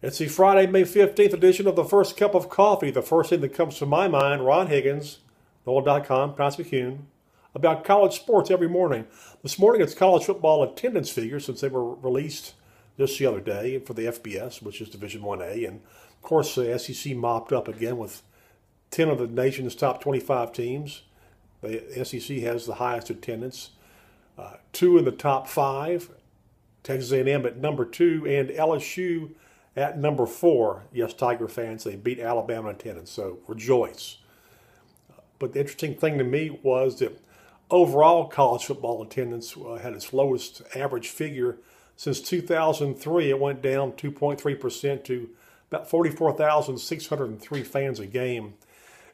It's the Friday, May 15th edition of the First Cup of Coffee. The first thing that comes to my mind, Ron Higgins, NOLA.com, about college sports every morning. This morning it's college football attendance figures since they were released just the other day for the FBS, which is Division 1A. And, of course, the SEC mopped up again with 10 of the nation's top 25 teams. The SEC has the highest attendance. 2 in the top 5, Texas A&M at number 2, and LSU at number 4. Yes, Tiger fans, they beat Alabama in attendance, so rejoice. But the interesting thing to me was that overall college football attendance had its lowest average figure since 2003. It went down 2.3% to about 44,603 fans a game.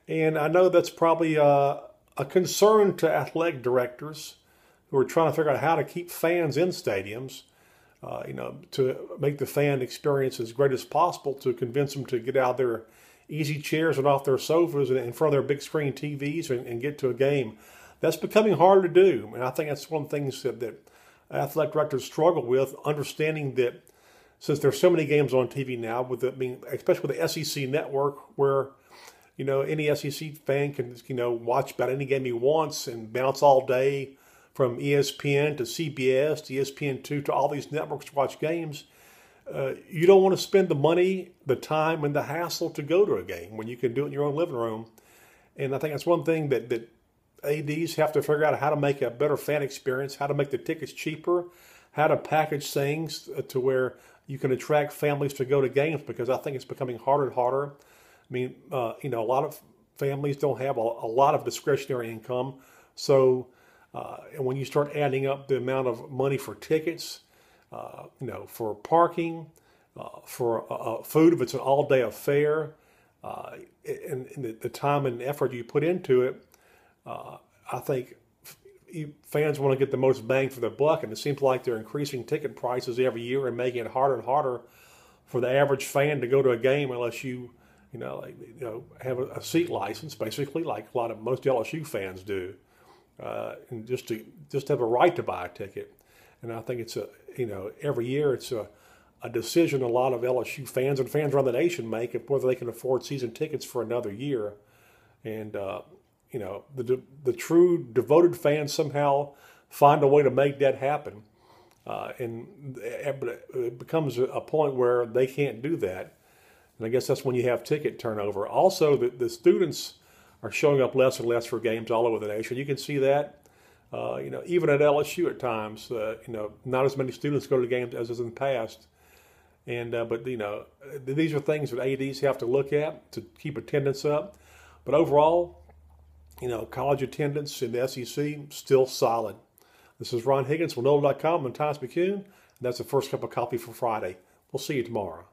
And I know that's probably a concern to athletic directors who are trying to figure out how to keep fans in stadiums. To make the fan experience as great as possible, to convince them to get out of their easy chairs and off their sofas and in front of their big screen TVs and get to a game. That's becoming hard to do. And I think that's one of the things that athletic directors struggle with, understanding that since there's so many games on TV now, especially with the SEC network, where any SEC fan can watch about any game he wants and bounce all day from ESPN to CBS to ESPN2 to all these networks to watch games. You don't want to spend the money, the time, and the hassle to go to a game when you can do it in your own living room. And I think that's one thing that ADs have to figure out, how to make a better fan experience, how to make the tickets cheaper, how to package things to where you can attract families to go to games, because I think it's becoming harder and harder. I mean, a lot of families don't have a lot of discretionary income. So, and when you start adding up the amount of money for tickets, for parking, for food, if it's an all-day affair, and the time and effort you put into it, I think fans want to get the most bang for their buck, and it seems like they're increasing ticket prices every year and making it harder and harder for the average fan to go to a game unless you have a seat license, basically, like most LSU fans do, and just have a right to buy a ticket. And I think it's every year it's a decision a lot of LSU fans and fans around the nation make of whether they can afford season tickets for another year. And the true devoted fans somehow find a way to make that happen, and it becomes a point where they can't do that. And I guess that's when you have ticket turnover. Also, the students are showing up less and less for games all over the nation. You can see that, even at LSU at times. Not as many students go to games as in the past. And but these are things that ADs have to look at to keep attendance up. But overall, college attendance in the SEC still solid. This is Ron Higgins from NOLA.com and Times-Picayune. And that's the First Cup of Coffee for Friday. We'll see you tomorrow.